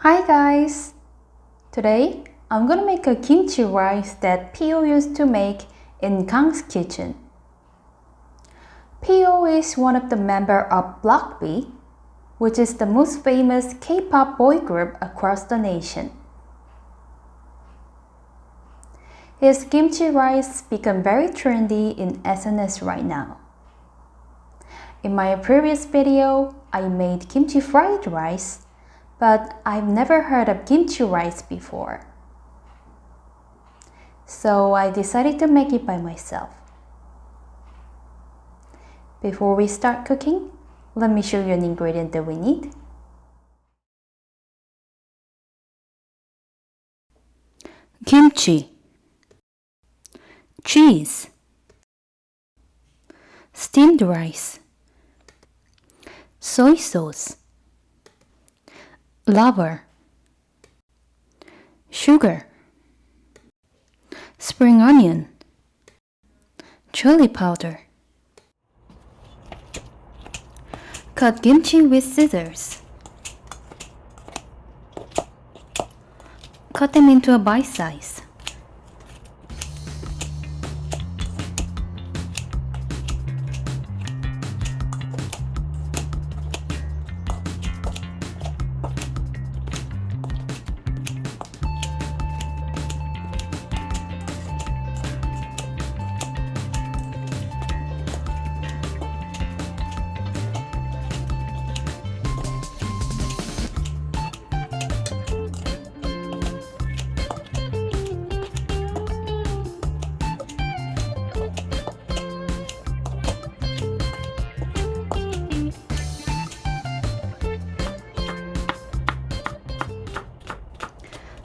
Hi guys! Today I'm gonna make a kimchi rice that P.O. used to make in Kang's kitchen. P.O. is one of the members of Block B, which is the most famous K-pop boy group across the nation. His kimchi rice become very trendy in SNS right now. In my previous video, I made kimchi fried rice, but I've never heard of kimchi rice before. So I decided to make it by myself. Before we start cooking, let me show you an ingredient that we need. Kimchi, cheese, steamed rice, soy sauce, lava, sugar, spring onion, chili powder. Cut kimchi with scissors. Cut them into a bite size.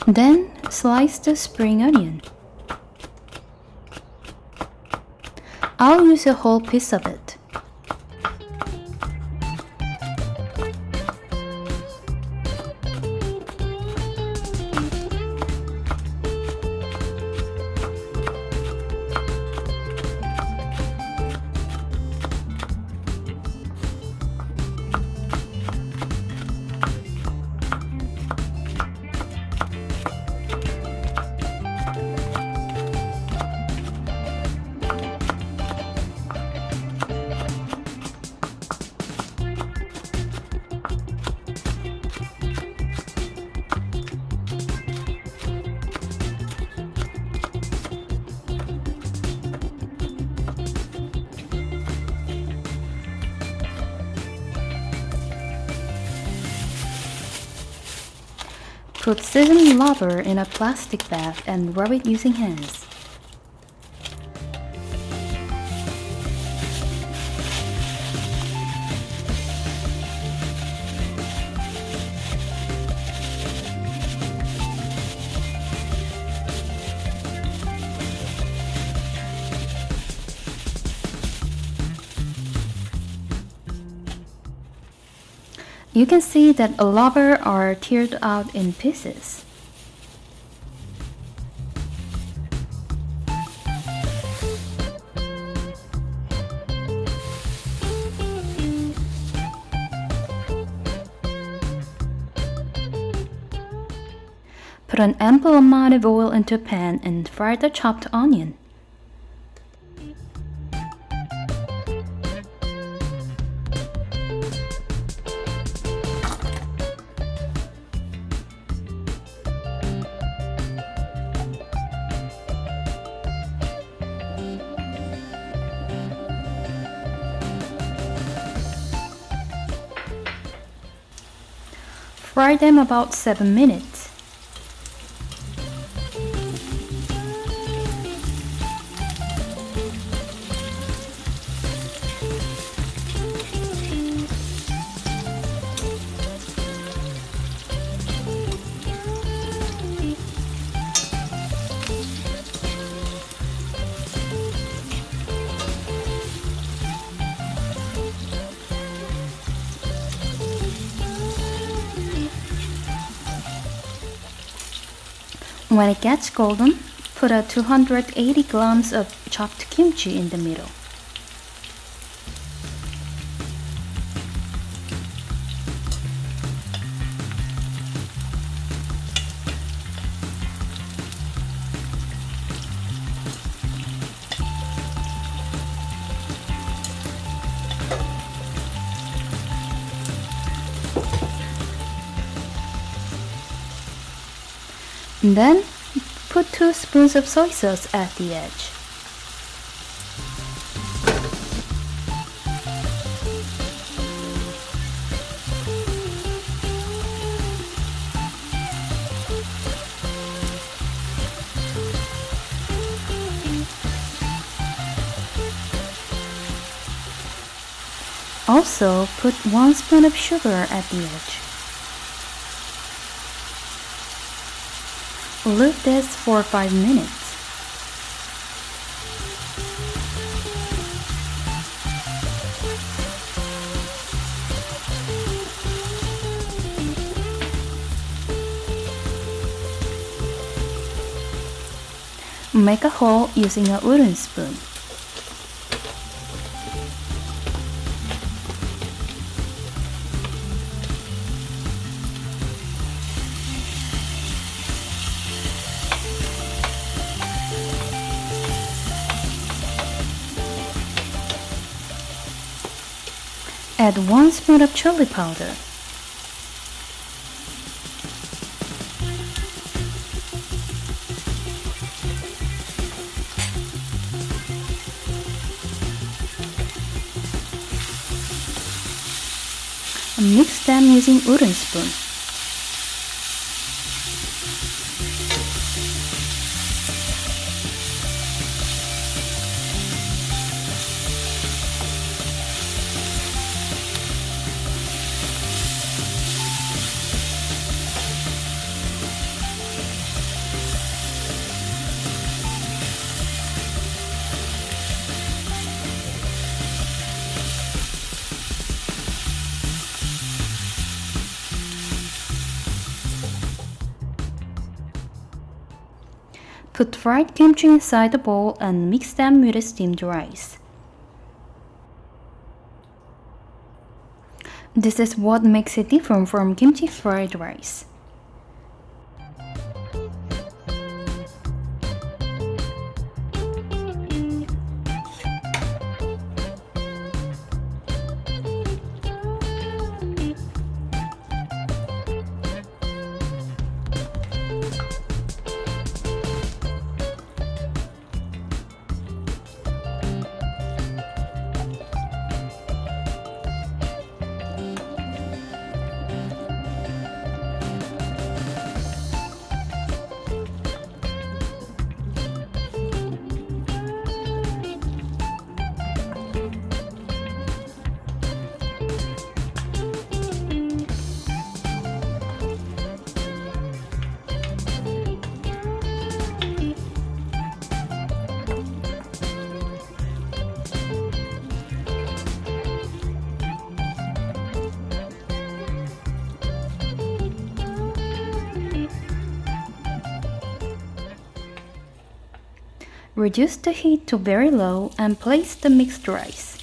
Then slice the spring onion. I'll use a whole piece of it. Put seasoned lava in a plastic bag and rub it using hands. You can see that lava are teared out in pieces. Put an ample amount of oil into a pan and fry the chopped onion. Fry them about 7 minutes. When it gets golden, put a 280 grams of chopped kimchi in the middle. Then, put 2 spoons of soy sauce at the edge. Also, put 1 spoon of sugar at the edge. Leave this for 5 minutes. Make a hole using a wooden spoon. Add 1 spoon of chili powder. Mix them using wooden spoon. Put fried kimchi inside the bowl and mix them with the steamed rice. This is what makes it different from kimchi fried rice. Reduce the heat to very low and place the mixed rice.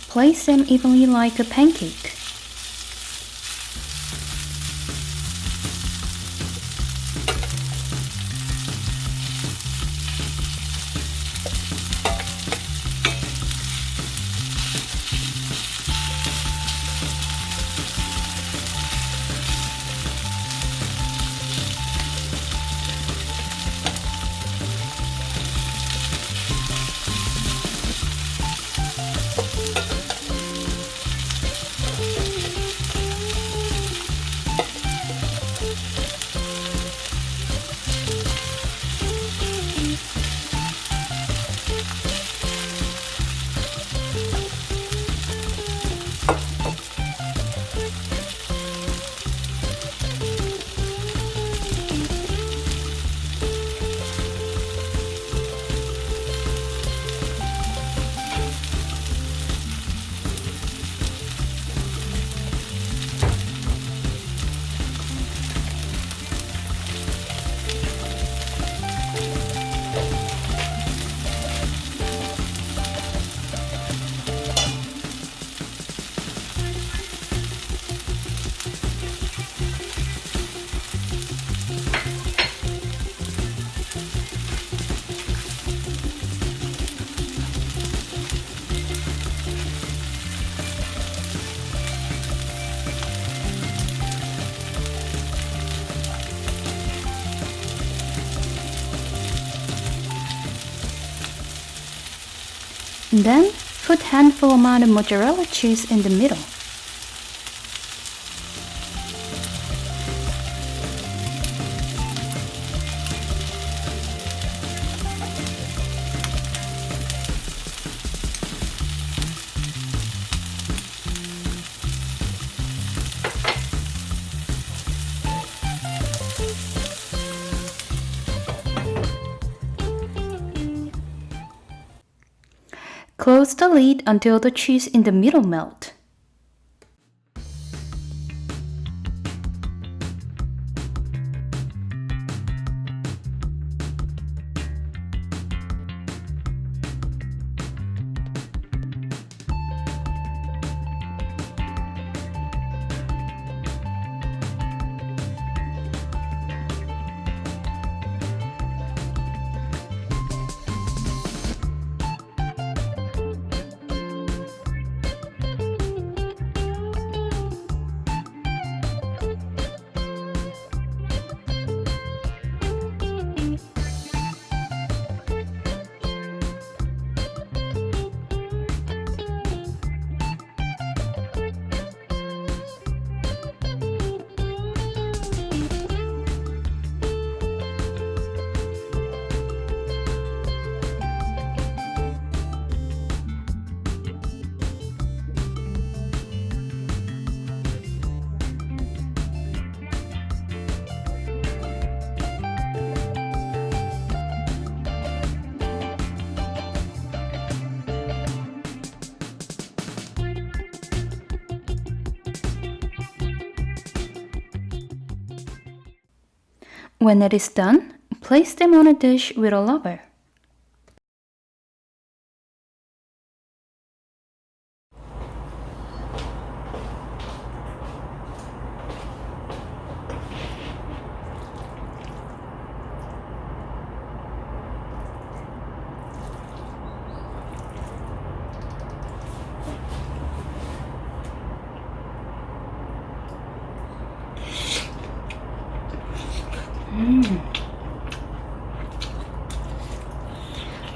Place them evenly like a pancake. Then put handful amount of mozzarella cheese in the middle. Close the lid until the cheese in the middle melt. When it is done, place them on a dish with a lover.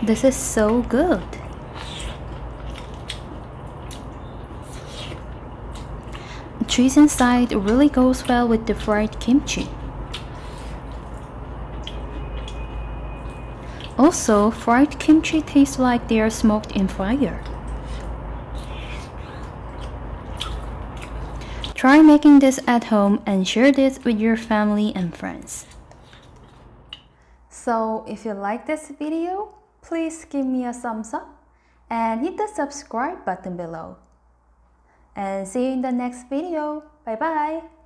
This is so good. Cheese inside really goes well with the fried kimchi. Also, fried kimchi tastes like they are smoked in fire. Try making this at home and share this with your family and friends. So if you like this video, please give me a thumbs up and hit the subscribe button below. And see you in the next video. Bye bye.